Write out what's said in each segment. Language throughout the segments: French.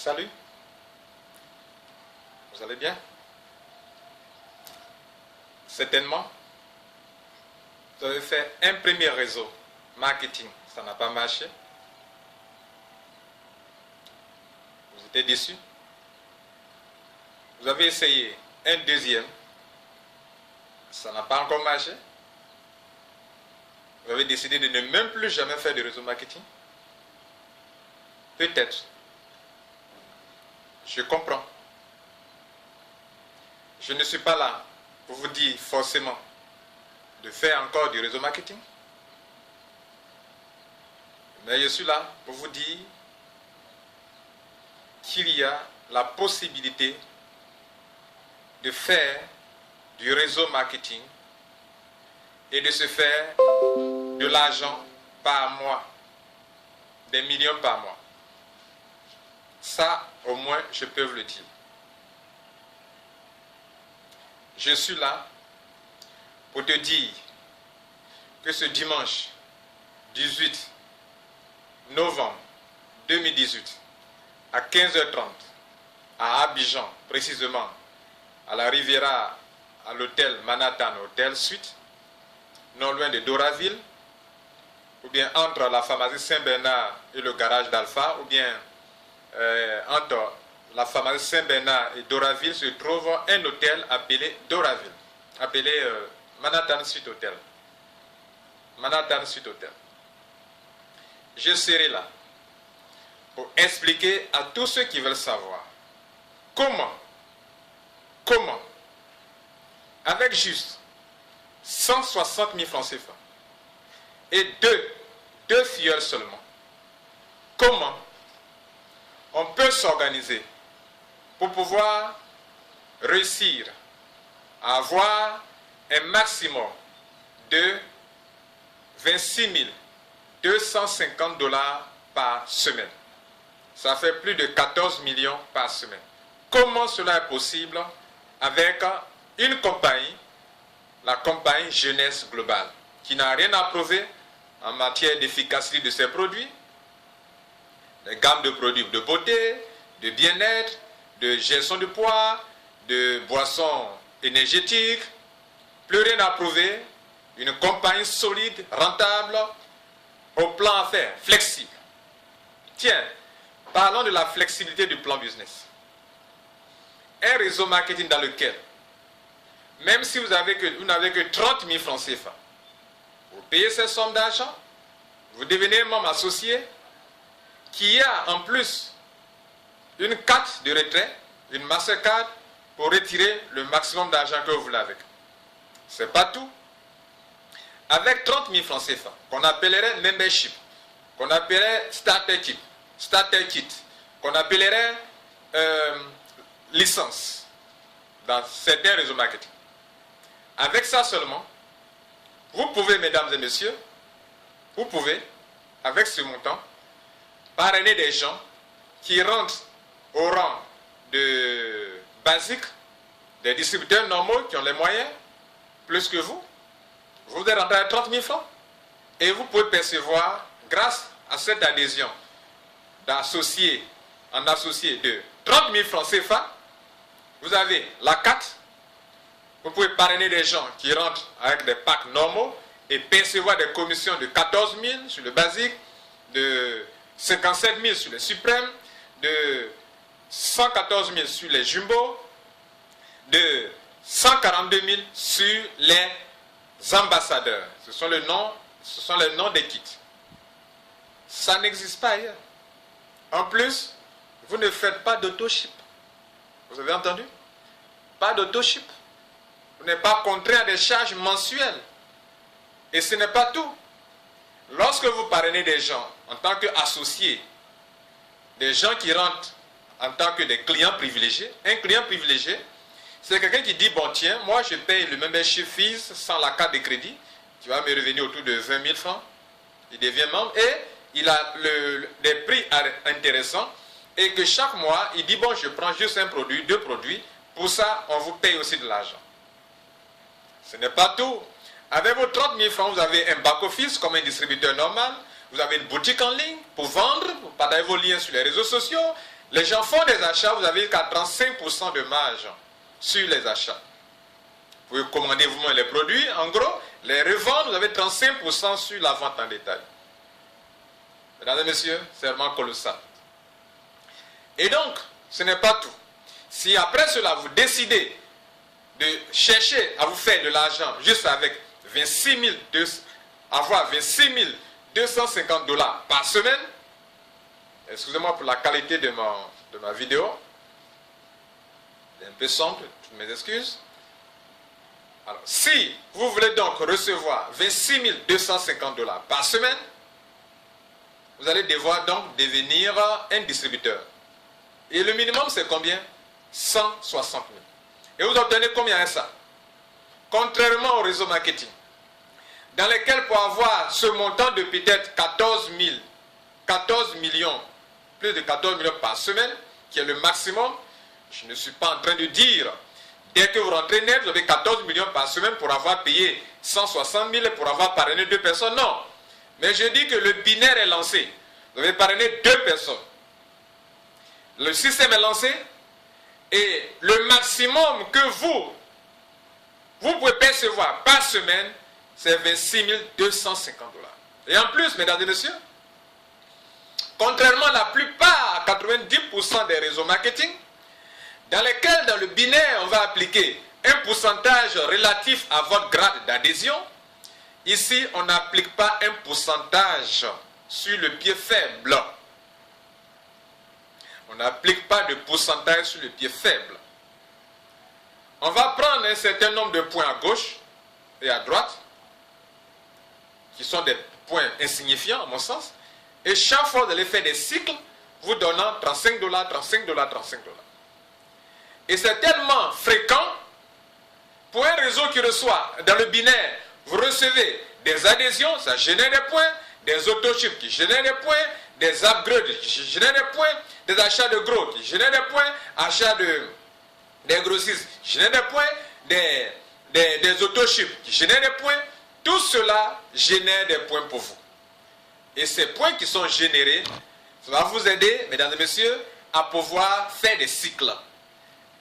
Salut. Vous allez bien? Certainement. Vous avez fait un premier réseau marketing, ça n'a pas marché. Vous étiez déçu. Vous avez essayé un deuxième, ça n'a pas encore marché. Vous avez décidé de ne même plus jamais faire de réseau marketing. Peut-être. Je comprends. Je ne suis pas là pour vous dire forcément de faire encore du réseau marketing. Mais je suis là pour vous dire qu'il y a la possibilité de faire du réseau marketing et de se faire de l'argent par mois, des millions par mois. Ça, au moins, je peux vous le dire. Je suis là pour te dire que ce dimanche 18 novembre 2018 à 15h30 à Abidjan, précisément à la Riviera, à l'hôtel Manhattan Hotel Suite, non loin de Doraville, ou bien entre la pharmacie Saint-Bernard et le garage d'Alpha, ou bien entre la pharmacie Saint-Bernard et Doraville se trouve un hôtel appelé Doraville, appelé Manhattan Suite Hotel. Manhattan Suite Hotel. Je serai là pour expliquer à tous ceux qui veulent savoir comment, avec juste 160 000 francs CFA et deux filleuls seulement, comment on peut s'organiser pour pouvoir réussir à avoir un maximum de 26 250 $ par semaine. Ça fait plus de 14 millions par semaine. Comment cela est possible avec une compagnie, la compagnie Jeunesse Globale, qui n'a rien à prouver en matière d'efficacité de ses produits, des gammes de produits de beauté, de bien-être, de gestion de poids, de boissons énergétiques, plus rien à prouver, une compagnie solide, rentable, au plan affaires, flexible. Tiens, parlons de la flexibilité du plan business. Un réseau marketing dans lequel, même si vous n'avez que 30 000 francs CFA, vous payez cette somme d'argent, vous devenez membre associé, qui a en plus une carte de retrait, une Mastercard, pour retirer le maximum d'argent que vous voulez avec. Ce n'est pas tout. Avec 30 000 francs CFA, qu'on appellerait membership, qu'on appellerait starter kit, qu'on appellerait licence dans certains réseaux marketing. Avec ça seulement, vous pouvez, mesdames et messieurs, vous pouvez, avec ce montant, parrainer des gens qui rentrent au rang de basique, des distributeurs normaux qui ont les moyens, plus que vous. Vous êtes rentré à 30 000 francs et vous pouvez percevoir, grâce à cette adhésion d'associés en associé de 30 000 francs CFA, vous avez la carte, vous pouvez parrainer des gens qui rentrent avec des packs normaux et percevoir des commissions de 14 000 sur le basique, de 57 000 sur les suprêmes, de 114 000 sur les jumbo, de 142 000 sur les ambassadeurs. Ce sont les noms des kits. Ça n'existe pas ailleurs. En plus, vous ne faites pas d'autoship. Vous avez entendu? Pas d'autoship. Vous n'êtes pas contraint à des charges mensuelles. Et ce n'est pas tout. Lorsque vous parrainez des gens en tant qu'associés, des gens qui rentrent en tant que des clients privilégiés, un client privilégié, c'est quelqu'un qui dit, bon tiens, moi je paye le membership fees sans la carte de crédit, qui va me revenir autour de 20 000 francs. Il devient membre et il a des prix intéressants et que chaque mois, il dit, bon je prends juste un produit, deux produits, pour ça on vous paye aussi de l'argent. Ce n'est pas tout. Avec vos 30 000 francs, vous avez un back-office comme un distributeur normal, vous avez une boutique en ligne pour vendre, pour partager vos liens sur les réseaux sociaux, Les gens font des achats, vous avez jusqu'à 35% de marge sur les achats. Vous pouvez commander vous-même les produits, en gros, les revendre, vous avez 35% sur la vente en détail. Mesdames et messieurs, c'est vraiment colossal. Et donc, ce n'est pas tout. Si après cela, vous décidez de chercher à vous faire de l'argent juste avec 26 250 $ par semaine, excusez-moi pour la qualité de ma vidéo, c'est un peu sombre, toutes mes excuses. Alors, si vous voulez donc recevoir 26 250 $ par semaine, vous allez devoir donc devenir un distributeur. Et le minimum, c'est combien? 160 000. Et vous obtenez combien à ça? Contrairement au réseau marketing, dans lequel pour avoir ce montant de peut-être 14 millions, plus de 14 millions par semaine, qui est le maximum, je ne suis pas en train de dire, dès que vous rentrez net, vous avez 14 millions par semaine pour avoir payé 160 000 pour avoir parrainé 2 personnes. Non. Mais je dis que le binaire est lancé. Vous avez parrainé 2 personnes. Le système est lancé et le maximum que vous pouvez percevoir par semaine, c'est 26 250 $. Et en plus, mesdames et messieurs, contrairement à la plupart, 90% des réseaux marketing, dans lesquels, dans le binaire, on va appliquer un pourcentage relatif à votre grade d'adhésion, ici, on n'applique pas un pourcentage sur le pied faible. On n'applique pas de pourcentage sur le pied faible. On va prendre un certain nombre de points à gauche et à droite, qui sont des points insignifiants, à mon sens, et chaque fois, vous allez faire des cycles, vous donnant 35 $, 35 $, 35 $. Et c'est tellement fréquent, pour un réseau qui reçoit, dans le binaire, vous recevez des adhésions, ça génère des points, des autochips qui génèrent des points, des upgrades qui génèrent des points, des achats de gros qui génèrent des points, achats des grossistes qui génèrent des points, des autochips qui génèrent des points. Tout cela génère des points pour vous. Et ces points qui sont générés, ça va vous aider, mesdames et messieurs, à pouvoir faire des cycles.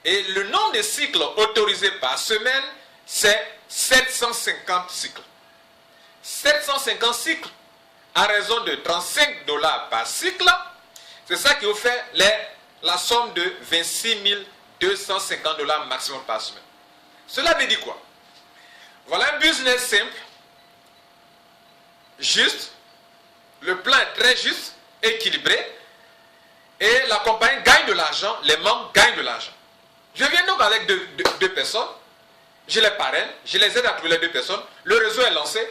Et le nombre de cycles autorisés par semaine, c'est 750 cycles. 750 cycles à raison de 35 $ par cycle, c'est ça qui vous fait la somme de 26 250 $ maximum par semaine. Cela veut dire quoi? Voilà un business simple, juste, le plan est très juste, équilibré, et la compagnie gagne de l'argent, les membres gagnent de l'argent. Je viens donc avec deux personnes, je les parraine, je les aide à trouver les 2 personnes, le réseau est lancé,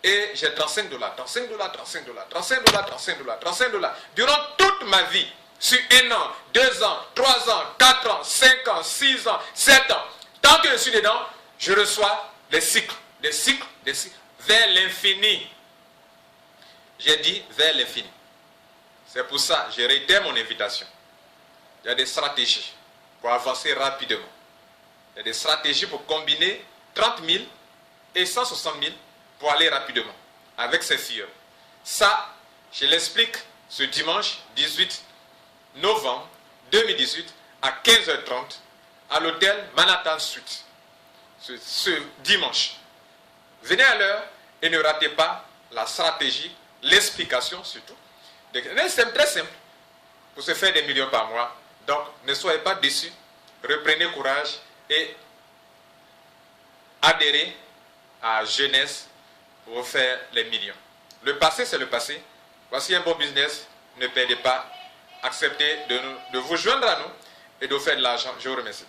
et j'ai 35 $, 35 $, 35 $, 35 $, 35 $, 35 $. Durant toute ma vie, sur 1 an, 2 ans, 3 ans, 4 ans, 5 ans, 6 ans, 7 ans, tant que je suis dedans, je reçois des cycles, des cycles, des cycles, vers l'infini. J'ai dit vers l'infini. C'est pour ça, je réitère mon invitation. Il y a des stratégies pour avancer rapidement. Il y a des stratégies pour combiner 30 000 et 160 000 pour aller rapidement avec ces filles. Ça, je l'explique ce dimanche 18 novembre 2018 à 15h30 à l'hôtel Manhattan Suite. Ce dimanche. Venez à l'heure et ne ratez pas la stratégie, l'explication surtout. C'est très simple pour se faire des millions par mois. Donc, ne soyez pas déçus. Reprenez courage et adhérez à Jeunesse pour faire les millions. Le passé, c'est le passé. Voici un bon business. Ne perdez pas. Acceptez de vous joindre à nous et de faire de l'argent. Je vous remercie.